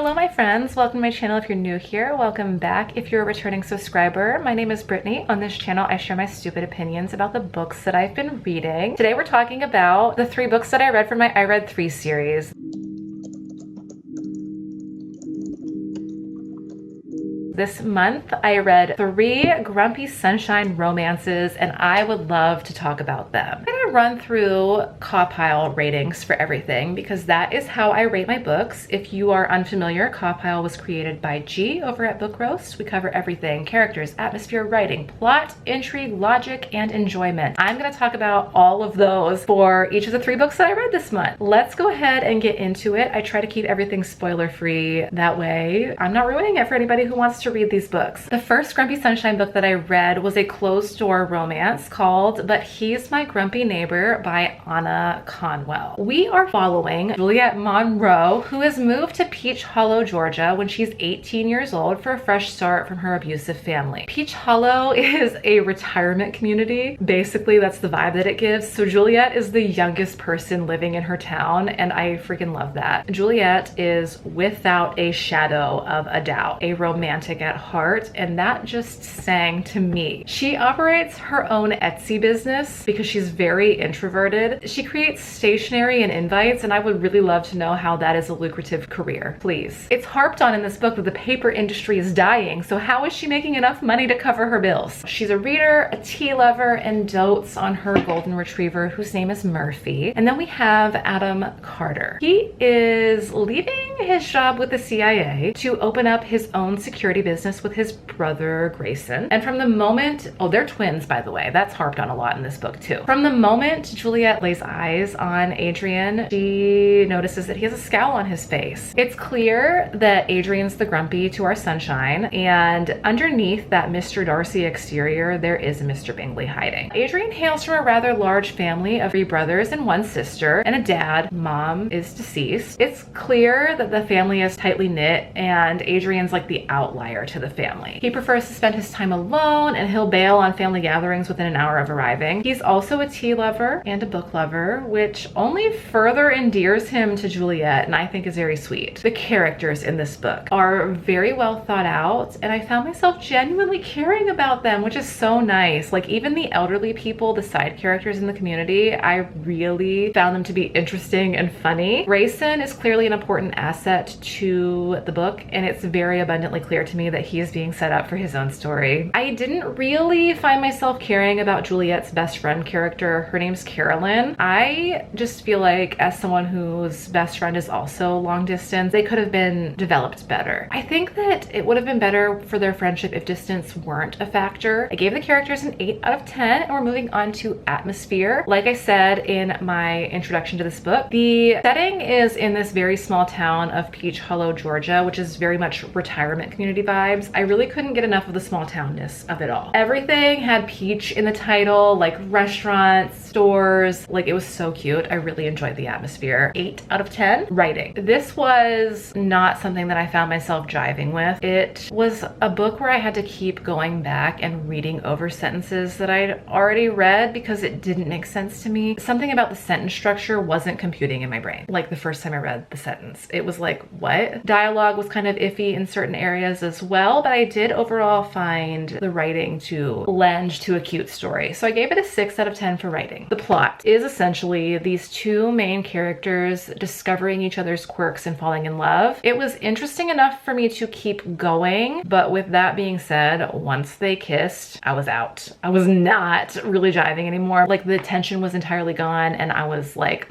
Hello my friends, welcome to my channel if you're new here, welcome back if you're a returning subscriber. My name is Brittany. On this channel I share my stupid opinions about the books that I've been reading. Today we're talking about the 3 books that I read from my I Read 3 series. This month I read 3 grumpy sunshine romances and I would love to talk about them. I'm gonna run through cawpile ratings for everything because that is how I rate my books. If you are unfamiliar, cawpile was created by G over at Book Roast. We cover everything: characters, atmosphere, writing, plot, intrigue, logic, and enjoyment. I'm gonna talk about all of those for each of the 3 books that I read this month. Let's go ahead and get into it. I try to keep everything spoiler free. That way I'm not ruining it for anybody who wants to read these books. The first Grumpy Sunshine book that I read was a closed door romance called But He's My Grumpy Neighbor by Anna Conwell. We are following Juliet Monroe, who has moved to Peach Hollow, Georgia when she's 18 years old for a fresh start from her abusive family. Peach Hollow is a retirement community. Basically, that's the vibe that it gives. So Juliet is the youngest person living in her town, and I freaking love that. Juliet is without a shadow of a doubt a romantic at heart, and that just sang to me. She operates her own Etsy business because she's very introverted. She creates stationery and invites, and I would really love to know how that is a lucrative career, please. It's harped on in this book that the paper industry is dying, so how is she making enough money to cover her bills? She's a reader, a tea lover, and dotes on her golden retriever whose name is Murphy. And then we have Adam Carter. He is leaving his job with the CIA to open up his own security business with his brother Grayson. And from the moment, oh, they're twins by the way, that's harped on a lot in this book too. From the moment Juliet lays eyes on Adrian, she notices that he has a scowl on his face. It's clear that Adrian's the grumpy to our sunshine, and underneath that Mr. Darcy exterior, there is a Mr. Bingley hiding. Adrian hails from a rather large family of 3 brothers and 1 sister, and a dad. Mom is deceased. It's clear that the family is tightly knit, and Adrian's like the outlier to the family. He prefers to spend his time alone, and he'll bail on family gatherings within an hour of arriving. He's also a tea lover and a book lover, which only further endears him to Juliet, and I think is very sweet. The characters in this book are very well thought out, and I found myself genuinely caring about them, which is so nice. Like, even the elderly people, the side characters in the community, I really found them to be interesting and funny. Grayson is clearly an important asset to the book, and it's very abundantly clear to me that he is being set up for his own story. I didn't really find myself caring about Juliet's best friend character. Her name's Carolyn. I just feel like, as someone whose best friend is also long distance, they could have been developed better. I think that it would have been better for their friendship if distance weren't a factor. I gave the characters an 8 out of 10, and we're moving on to atmosphere. Like I said in my introduction to this book, the setting is in this very small town of Peach Hollow, Georgia, which is very much retirement community vibes. I really couldn't get enough of the small townness of it all. Everything had peach in the title, like restaurants, stores, like it was so cute. I really enjoyed the atmosphere. 8 out of 10. Writing. This was not something that I found myself jiving with. It was a book where I had to keep going back and reading over sentences that I'd already read because it didn't make sense to me. Something about the sentence structure wasn't computing in my brain. Like the first time I read the sentence, it was like, what? Dialogue was kind of iffy in certain areas as well, but I did overall find the writing to lend to a cute story. So I gave it a 6 out of 10 for writing. The plot is essentially these 2 main characters discovering each other's quirks and falling in love. It was interesting enough for me to keep going, but with that being said, once they kissed, I was out. I was not really jiving anymore. Like, the tension was entirely gone, and I was like,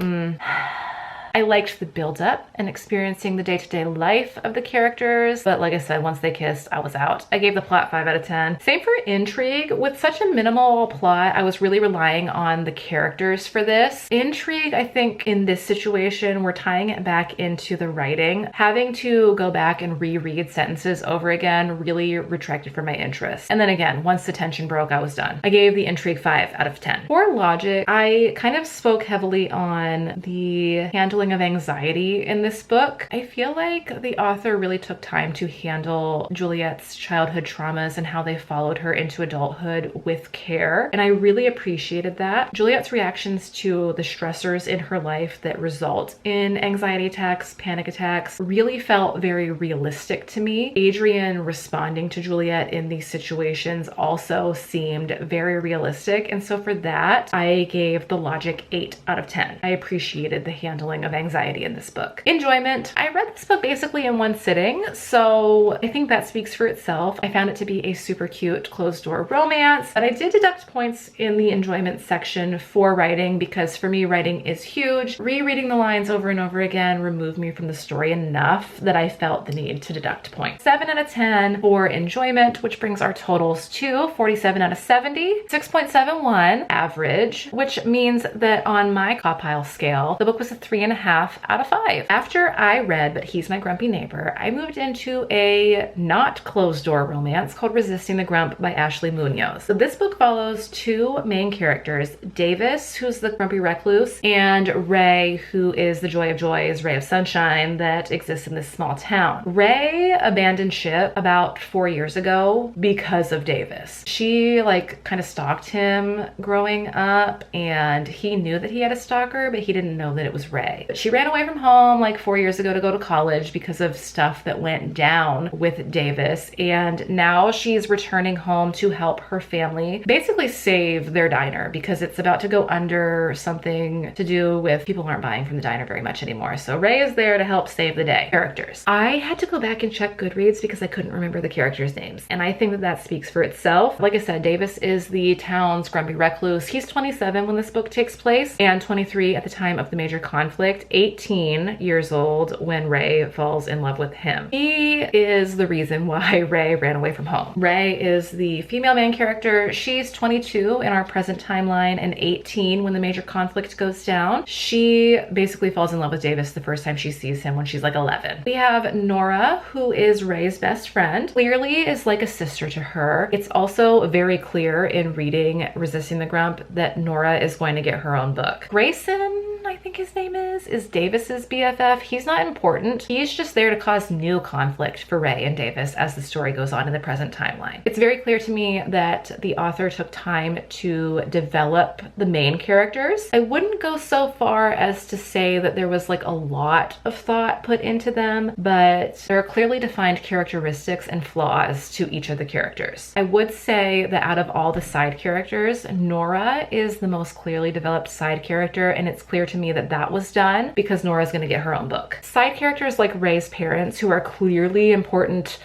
I liked the build-up and experiencing the day-to-day life of the characters, but like I said, once they kissed, I was out. I gave the plot 5 out of 10. Same for intrigue. With such a minimal plot, I was really relying on the characters for this. Intrigue, I think in this situation, we're tying it back into the writing. Having to go back and reread sentences over again really retracted from my interest. And then again, once the tension broke, I was done. I gave the intrigue 5 out of 10. For logic, I kind of spoke heavily on the handling handling of anxiety in this book. I feel like the author really took time to handle Juliet's childhood traumas and how they followed her into adulthood with care, and I really appreciated that. Juliet's reactions to the stressors in her life that result in anxiety attacks, panic attacks, really felt very realistic to me. Adrian responding to Juliet in these situations also seemed very realistic, and so for that, I gave The Logic 8 out of 10. I appreciated the handling of anxiety in this book. Enjoyment. I read this book basically in one sitting, so I think that speaks for itself. I found it to be a super cute closed-door romance, but I did deduct points in the enjoyment section for writing because for me, writing is huge. Rereading the lines over and over again removed me from the story enough that I felt the need to deduct points. 7 out of 10 for enjoyment, which brings our totals to 47 out of 70, 6.71 average, which means that on my cawpile scale, the book was a 3.5 out of 5. After I read But He's My Grumpy Neighbor, I moved into a not closed-door romance called Resisting the Grump by Ashley Munoz. So this book follows two main characters, Davis, who's the grumpy recluse, and Ray, who is the joy of joys, ray of sunshine that exists in this small town. Ray abandoned ship about 4 years ago because of Davis. She kind of stalked him growing up, and he knew that he had a stalker, but he didn't know that it was Ray. But she ran away from home 4 years ago to go to college because of stuff that went down with Davis, and now she's returning home to help her family basically save their diner because it's about to go under, something to do with people aren't buying from the diner very much anymore. So Ray is there to help save the day. Characters. I had to go back and check Goodreads because I couldn't remember the characters' names, and I think that that speaks for itself. Like I said, Davis is the town's grumpy recluse. He's 27 when this book takes place and 23 at the time of the major conflict, 18 years old when Ray falls in love with him. He is the reason why Ray ran away from home. Ray is the female main character. She's 22 in our present timeline and 18 when the major conflict goes down. She basically falls in love with Davis the first time she sees him when she's 11. We have Nora, who is Ray's best friend. Clearly is like a sister to her. It's also very clear in reading Resisting the Grump that Nora is going to get her own book. Grayson, I think his name is Davis's BFF. He's not important. He's just there to cause new conflict for Ray and Davis as the story goes on in the present timeline. It's very clear to me that the author took time to develop the main characters. I wouldn't go so far as to say that there was a lot of thought put into them, but there are clearly defined characteristics and flaws to each of the characters. I would say that out of all the side characters, Nora is the most clearly developed side character, and it's clear to me that that was done because Nora's going to get her own book. Side characters like Ray's parents, who are clearly important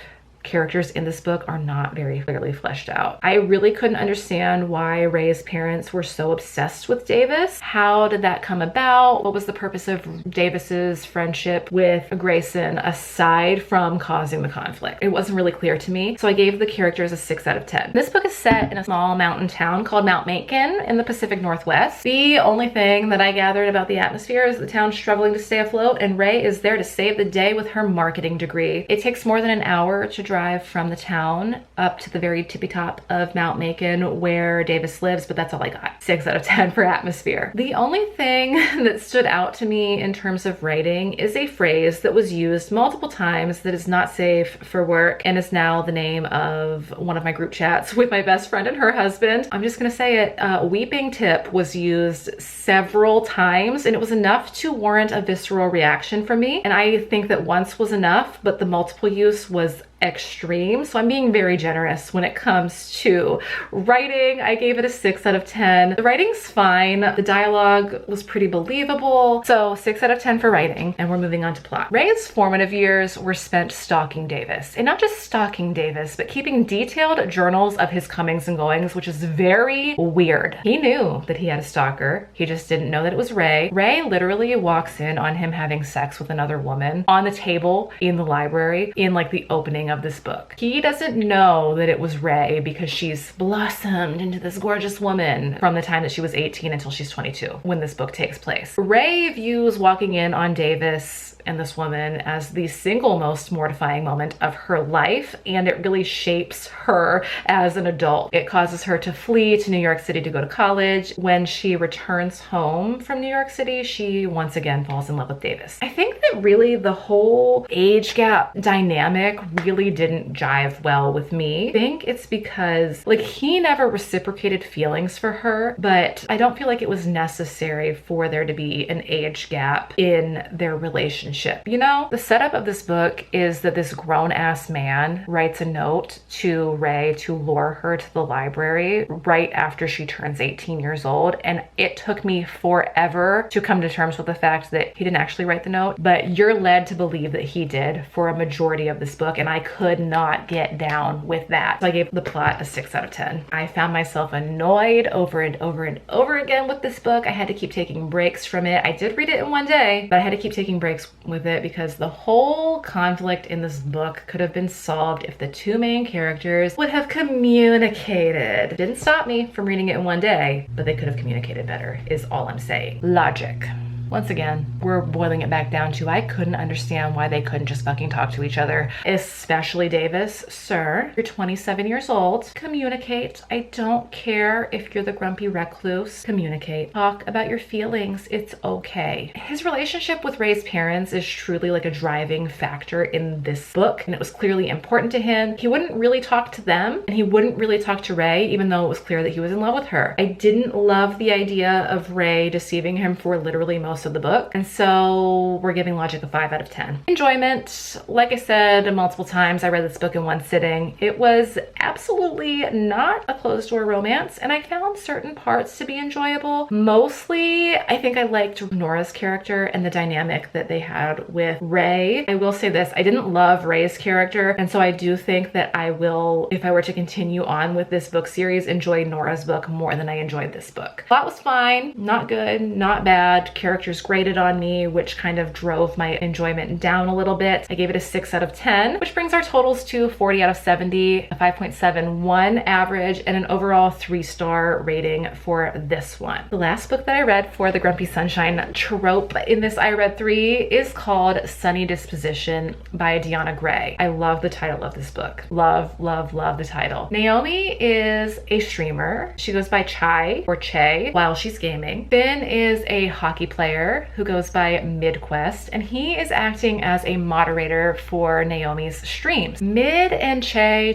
characters in this book, are not very clearly fleshed out. I really couldn't understand why Ray's parents were so obsessed with Davis. How did that come about? What was the purpose of Davis's friendship with Grayson aside from causing the conflict? It wasn't really clear to me, so I gave the characters a 6 out of 10. This book is set in a small mountain town called Mount Macon in the Pacific Northwest. The only thing that I gathered about the atmosphere is the town struggling to stay afloat, and Ray is there to save the day with her marketing degree. It takes more than an hour to drive from the town up to the very tippy top of Mount Macon where Davis lives, but that's all I got. 6 out of 10 for atmosphere. The only thing that stood out to me in terms of writing is a phrase that was used multiple times that is not safe for work and is now the name of one of my group chats with my best friend and her husband. I'm just gonna say it. Weeping tip was used several times, and it was enough to warrant a visceral reaction from me. And I think that once was enough, but the multiple use was extreme. So I'm being very generous when it comes to writing. I gave it a 6 out of 10. The writing's fine. The dialogue was pretty believable. So 6 out of 10 for writing, and we're moving on to plot. Ray's formative years were spent stalking Davis, and not just stalking Davis, but keeping detailed journals of his comings and goings, which is very weird. He knew that he had a stalker. He just didn't know that it was Ray. Ray literally walks in on him having sex with another woman on the table in the library in the opening beginning of this book. He doesn't know that it was Ray because she's blossomed into this gorgeous woman from the time that she was 18 until she's 22 when this book takes place. Ray views walking in on Davis and this woman as the single most mortifying moment of her life, and it really shapes her as an adult. It causes her to flee to New York City to go to college. When she returns home from New York City, she once again falls in love with Davis. I think that really the whole age gap dynamic really didn't jive well with me. I think it's because like he never reciprocated feelings for her, but I don't feel like it was necessary for there to be an age gap in their relationship. You know, the setup of this book is that this grown-ass man writes a note to Ray to lure her to the library right after she turns 18 years old, and it took me forever to come to terms with the fact that he didn't actually write the note, but you're led to believe that he did for a majority of this book, and I could not get down with that. So I gave the plot a 6 out of 10. I found myself annoyed over and over and over again with this book. I had to keep taking breaks from it. I did read it in one day, but I had to keep taking breaks with it because the whole conflict in this book could have been solved if the two main characters would have communicated. Didn't stop me from reading it in one day, but they could have communicated better, is all I'm saying. Logic. Once again, we're boiling it back down to I couldn't understand why they couldn't just fucking talk to each other, especially Davis. Sir, you're 27 years old. Communicate. I don't care if you're the grumpy recluse. Communicate. Talk about your feelings. It's okay. His relationship with Ray's parents is truly like a driving factor in this book, and it was clearly important to him. He wouldn't really talk to them, and he wouldn't really talk to Ray, even though it was clear that he was in love with her. I didn't love the idea of Ray deceiving him for literally most of the book, and so we're giving Logic a 5 out of 10. Enjoyment, like I said multiple times, I read this book in one sitting. It was absolutely not a closed door romance, and I found certain parts to be enjoyable. Mostly, I think I liked Nora's character and the dynamic that they had with Ray. I will say this, I didn't love Ray's character, and so I do think that I will, if I were to continue on with this book series, enjoy Nora's book more than I enjoyed this book. Plot was fine, not good, not bad. Characters graded on me, which kind of drove my enjoyment down a little bit. I gave it a 6 out of 10, which brings our totals to 40 out of 70, a 5.71 average, and an overall 3-star rating for this one. The last book that I read for the Grumpy Sunshine trope in this I read 3 is called Sunny Disposition by Deanna Gray. I love the title of this book. Love, love, love the title. Naomi is a streamer. She goes by Chai or Che while she's gaming. Finn is a hockey player who goes by Midquest, and he is acting as a moderator for Naomi's streams. Mid and Che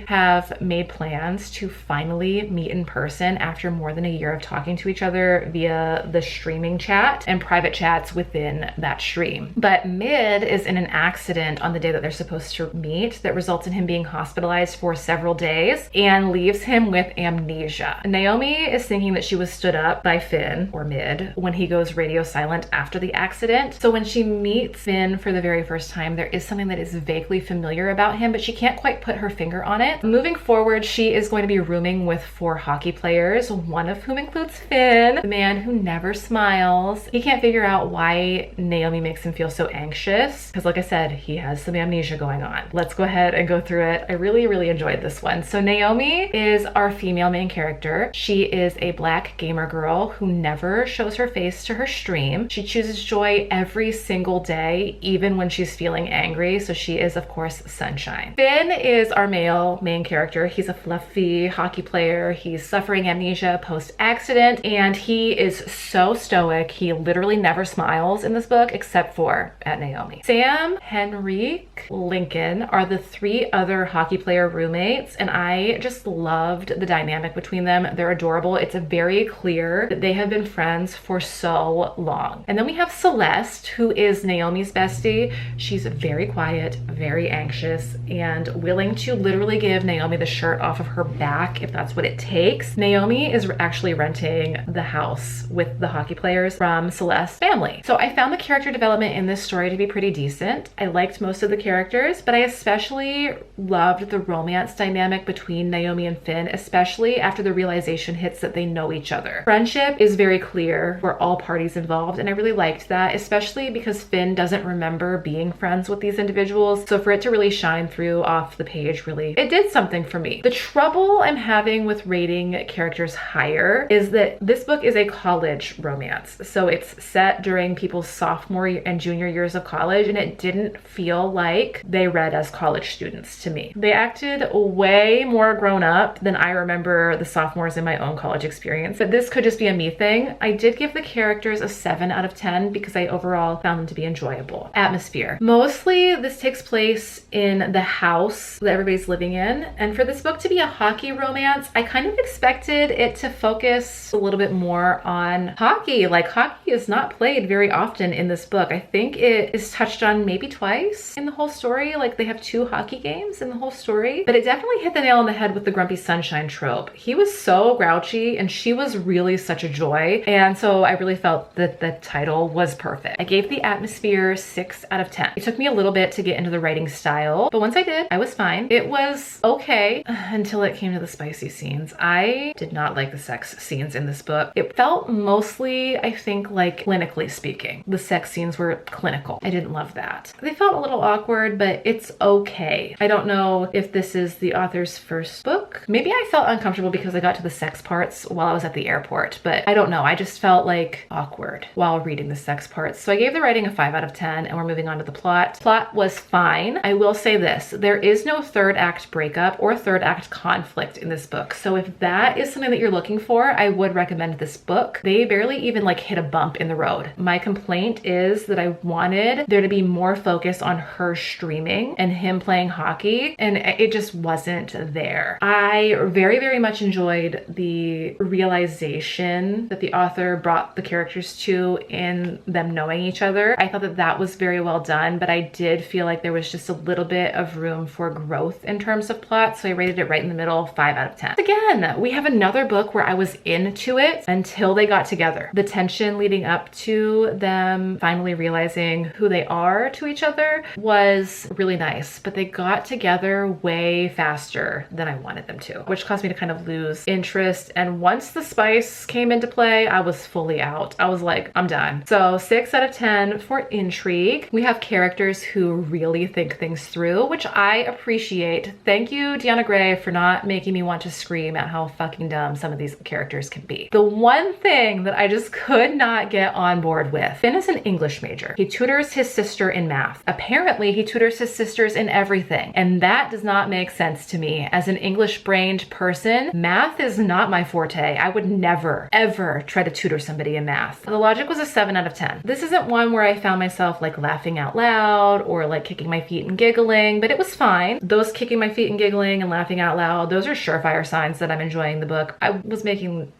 have made plans to finally meet in person after more than a year of talking to each other via the streaming chat and private chats within that stream. But Mid is in an accident on the day that they're supposed to meet that results in him being hospitalized for several days and leaves him with amnesia. Naomi is thinking that she was stood up by Finn, or Mid, when he goes radio silent after the accident. So when she meets Finn for the very first time, there is something that is vaguely familiar about him, but she can't quite put her finger on it. Moving forward, she is going to be rooming with 4 hockey players, one of whom includes Finn, the man who never smiles. He can't figure out why Naomi makes him feel so anxious, because like I said, he has some amnesia going on. Let's go ahead and go through it. I really, really enjoyed this one. So Naomi is our female main character. She is a black gamer girl who never shows her face to her stream. She chooses joy every single day, even when she's feeling angry. So she is, of course, sunshine. Finn is our male main character. He's a fluffy hockey player. He's suffering amnesia post-accident, and he is so stoic. He literally never smiles in this book except for at Naomi. Sam, Henrique, Lincoln are the 3 other hockey player roommates, and I just loved the dynamic between them. They're adorable. It's very clear that they have been friends for so long. And then we have Celeste, who is Naomi's bestie. She's very quiet, very anxious, and willing to literally give Naomi the shirt off of her back if that's what it takes. Naomi is actually renting the house with the hockey players from Celeste's family. So I found the character development in this story to be pretty decent. I liked most of the characters, but I especially loved the romance dynamic between Naomi and Finn, especially after the realization hits that they know each other. Friendship is very very clear for all parties involved, and I really liked that, especially because Finn doesn't remember being friends with these individuals. So for it to really shine through off the page, really, it did something for me. The trouble I'm having with rating characters higher is that this book is a college romance. So it's set during people's sophomore and junior years of college, and it didn't feel like they read as college students to me. They acted way more grown up than I remember the sophomores in my own college experience, but this could just be a me thing. I did give the characters a 7 out of 10 because I overall found them to be enjoyable. Atmosphere. Mostly this takes place in the house that everybody's living in, and for this book to be a hockey romance, I kind of expected it to focus a little bit more on hockey. Like, hockey is not played very often in this book. I think it is touched on maybe twice in the whole story. Like, they have 2 hockey games in the whole story, but it definitely hit the nail on the head with the grumpy sunshine trope. He was so grouchy and she was really such a joy, and so I really felt that the title was perfect. I gave the atmosphere 6 out of 10. It took me a little bit to get into the writing style, but once I did, I was fine. It was okay until it came to the spicy scenes. I did not like the sex scenes in this book. It felt mostly, I think, like, clinically speaking, the sex scenes were clinical. I didn't love that. They felt a little awkward, but it's okay. I don't know if this is the author's first book. Maybe I felt uncomfortable because I got to the sex parts while I was at the airport, but I don't know. I just felt like awkward while reading the sex parts. So I gave the writing a 5 out of 10, and we're moving on to the plot. Plot was fine. I will say this, there is no third act breakup or third act conflict in this book. So if that is something that you're looking for, I would recommend this book. They barely even like hit a bump in the road. My complaint is that I wanted there to be more focus on her streaming and him playing hockey, and it just wasn't there. I very, very much enjoyed the realization that the author brought the characters to in them knowing each other. I thought that that was very well done, but I did feel like there was just a little bit of room for growth in terms of plot, so I rated it right in the middle, 5 out of 10. Again, we have another book where I was into it until they got together. The tension leading up to them finally realizing who they are to each other was really nice, but they got together way faster than I wanted them to, which caused me to kind of lose interest. And once the spice came into play, I was fully out. I was like, I'm done. So 6 out of 10 for intrigue. We have characters who really think things through, which I appreciate. Thank you, Deanna Gray, for not making me want to scream at how fucking dumb some of these characters can be. The one thing that I just could not get on board with, Finn is an English major. He tutors his sister in math. Apparently he tutors his sisters in everything, and that does not make sense to me. As an English-brained person, math is not my forte. I would never, ever try to tutor somebody in math. The logic was a 7 out of 10. This isn't one where I found myself like laughing out loud or like kicking my feet and giggling, but it was fine. Those kicking my feet and giggling and laughing out loud, those are surefire signs that I'm enjoying the book. I was making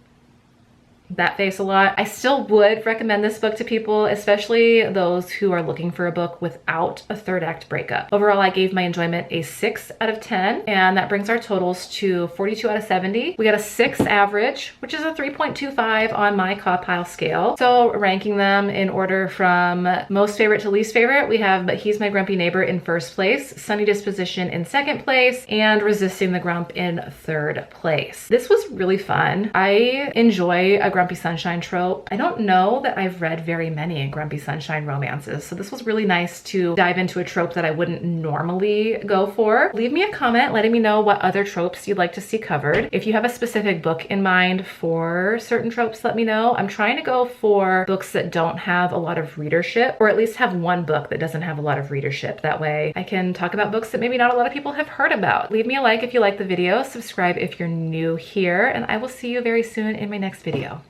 that face a lot. I still would recommend this book to people, especially those who are looking for a book without a third act breakup. Overall, I gave my enjoyment a 6 out of 10, and that brings our totals to 42 out of 70. We got a 6 average, which is a 3.25 on my cawpile scale. So ranking them in order from most favorite to least favorite, we have But He's My Grumpy Neighbor in first place, Sunny Disposition in second place, and Resisting the Grump in third place. This was really fun. I enjoy a grumpy sunshine trope. I don't know that I've read very many grumpy sunshine romances, so this was really nice to dive into a trope that I wouldn't normally go for. Leave me a comment letting me know what other tropes you'd like to see covered. If you have a specific book in mind for certain tropes, let me know. I'm trying to go for books that don't have a lot of readership, or at least have one book that doesn't have a lot of readership. That way I can talk about books that maybe not a lot of people have heard about. Leave me a like if you like the video, subscribe if you're new here, and I will see you very soon in my next video.